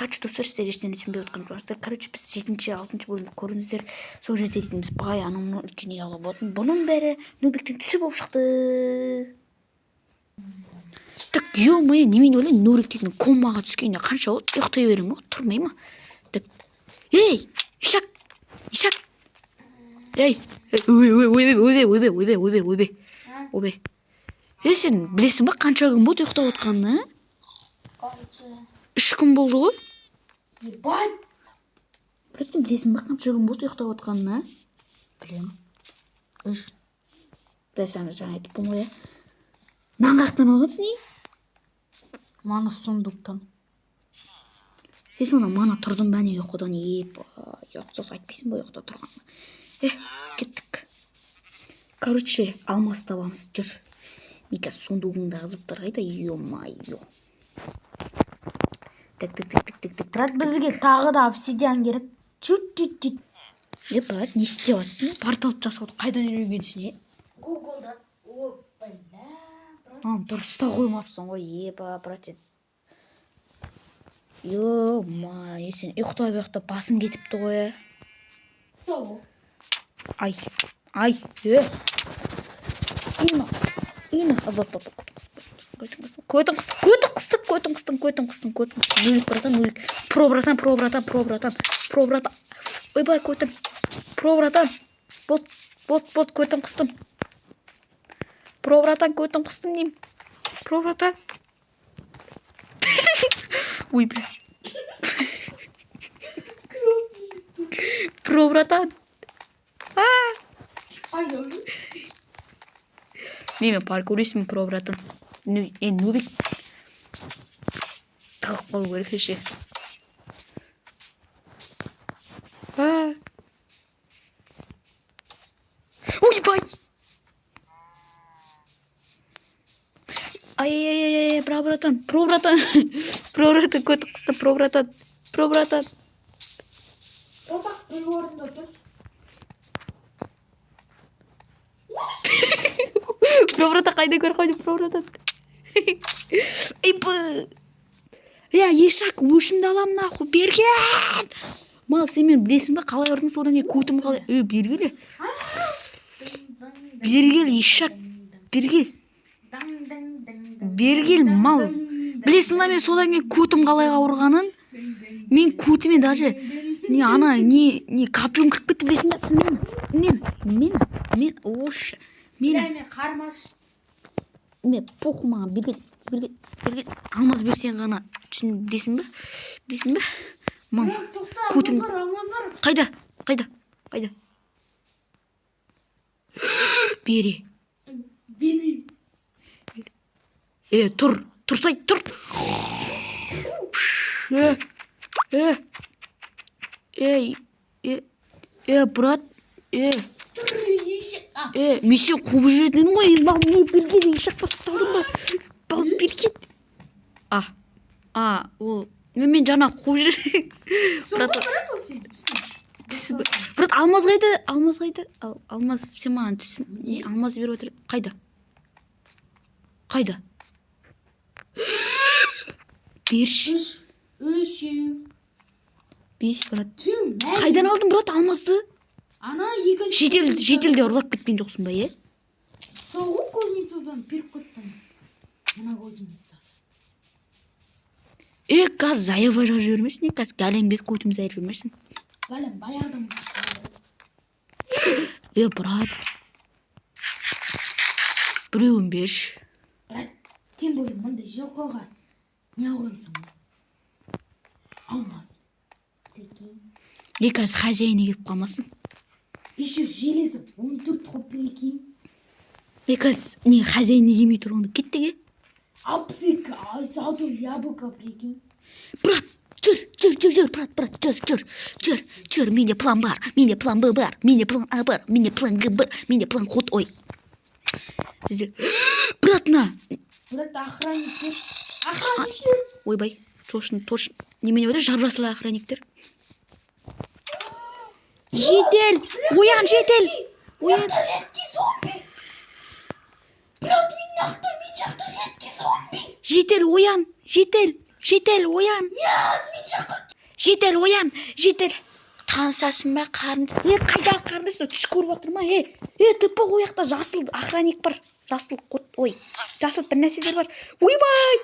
короче достар, сіздер ештеңе түсінбей отқан жоқсыздар. Короче біз 7-6 бөлімді көріңіздер. Сол жерде дейтініміз бай анамның үлкен үй алып болатын. Бұның бәрі Нубиктің түсі болып шықты. Так, ё-моё, немен ойлаймын, Нуректің комаға түскеніне қанша болды? Ұйықтай беремін ғой, тұрмай ма? Так, ей, ишак. Ей, ойбе. Сен білесің ба, қанша күн болды ұйықтап отқанын, а? 3 күн болды ғой. Ебать! Бірақ сен білесің ба, қанша күн болды ұйықтап отқанын, а? Білемін. Бірақ сәні жаңа айтып болмай, а? Нан қақтан алғансың, не? Мана сундуктан. Сен сонда мана тұрдың бәне ұйқыдан, ұятсыз айтпайсың ба ұйықта тұрғанын. Кеттік. Короче, алмас табамыз, жүр. Мика сундугыңдағы заттар қайда, ё-майо. Так. Бірақ бізге тағы да обсидиан керек. Чуть-чуть. Брат, не істеп жатсың? Портал жасауды қайдан үйренгенсің, Гуглда. Дұрыста қоймапсың ғой, брат. Ё-майо, сен ұйықтап басың кетіпті ғой. Сол. Ай. Ина. Көйтін қыстың. Нөлік, братан. Про, братан. Ойбай, көйтін. Про, братан. Бот, көйтін қыстым. Про, братан, көйтін қыстым дейм. Про, братан. Ой, бля. Про, братан. Мен паркуристмін, про, братан. Нубик. Тағып қалу керек ше. Ойбай! Ай, про, братан. Про, братан, көтік қысты, про, братан. Опақ, бір орында тұр. Про, братан, қайда көр қойды, про, братан. Ешак, өшімді алам, нахуй, берген! Мал, сен мен білесің ба, қалай ұрдың содан не көтім қалай? Бергелі. Ешак, бергел, мал. Білесің ба, мен содан не көтім қалайға ұрғанын? Мен көтіме даже не капюн кіріп кетті, білесің ба? Мен, ошы. Мен қармаш. Мен поху маған, бергел. Алмаз берсең ғана түсін, білесің ба? Мам, көтім. Қайда? Бері. Тұрсай. Брат. Мен сен қуып жүретін ғой, мен берген ешақ басталдым ба? Балып берген. Ол мен жаңа қуып жүретін. Брат, алмаз қайда? Алмаз, сен маған түсін. Алмаз беріп отыр. Қайда? Беш, брат. Қайдан алдың, брат, алмазды? Ана екінші. Жетелде ұрлап кеткен жоқсын ба, е? Соғы кузницадан беріп көттім. Ана кузница. Қаз заява жар жүрмесін, қаз Галембек көтім зайыр жүрмесін. Галем, баяғыдан. Брат. Біреуін берш. Брат, тем более мұнда жылқыға не алғансың? Алмаз. Қаз хозяйны келіп қалмасын. Еще железі 14 қоп прикинь. Қаз не хозяйны келмей тұрғанда кеттіге? Апсик, зато яблоко прикинь. Брат, жүр, брат, жүр. Менде план бар, менде план Б бар, менде план А бар, менде план Г бар, менде план ход, ой. Брат, на. Брат, охранниктер. Ойбай, точно. Немене ойда, жарбасылы охранниктер. Жетел! Оян! Редкий зомби! Брат, мен жақта редкий зомби! Жетел, оян! Яз, мен Жетер, оян, жетер. Танысасың ба, қарындас? Қайдағы қарындас? Түс көріп отыр ма? Тіпі ояқта жасыл охранник бар. Жасыл қот, жасыл бір нәрселер бар. Ойбай!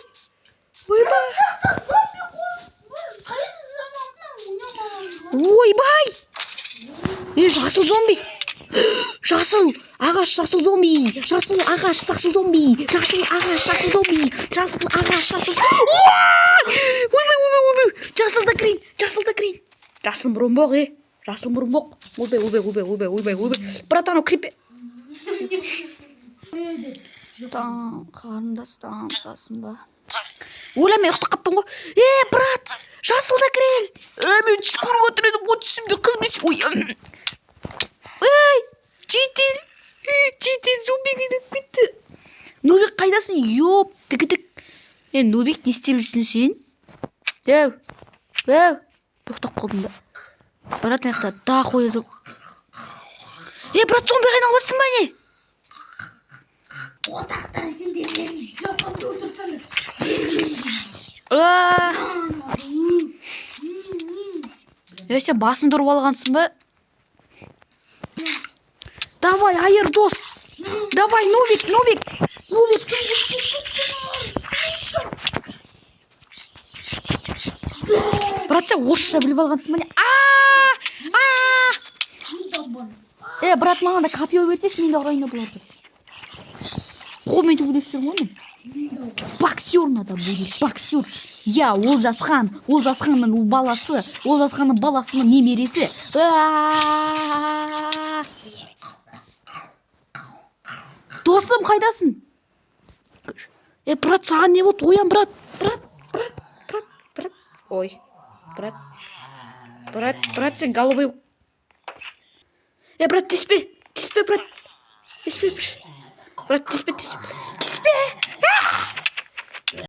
Ойбай! Жасыл зомби! Жасыл ағаш, жасыл зомби! Жасыл ағаш, жасыл зомби! Жасыл ағаш, жасыл зомби! Жасыл ағаш, жасыл... Ойбай! Жасылда кірейін! Жасыл мұрынбоқ, жасыл мұрынбоқ. Ойбай. Братан, о крипе. Қарындас танысасың ба? Ойлама, ұйықтап қаптың ғой. Брат, жасылда кірейін. Мен түс көріп отыр едім, о түсімде қызмес. Жетел, зомби кетіп кетті. Нубик қайдасың? Йоп, тік. Нубик, не істеп жүрсің сен? Тоқтап қалдың ба? Брат, аяқта да қоя зор. Брат, зомби қайнал батсың ба не? Отақтан сендер менің жапамды өлтірсіңдер. Сен басын ұрып алғансың ба? Давай, айыр дос. Давай, Нубик. Брат, сен орысша біліп алғансың ба не? Брат, маған да копье берсеш, мен де ұрайын бұларды. Қолмен төбелесіп жүрмін ғой мен. Боксер надо будет, боксер. Олжасханның баласы, Олжасханның баласының немересі. Досым, қайдасың? Брат, саған не болды? Оян, брат. Ой, брат, сен голубой. Брат, тиспе, брат. Тиспе. Брат, тиспе.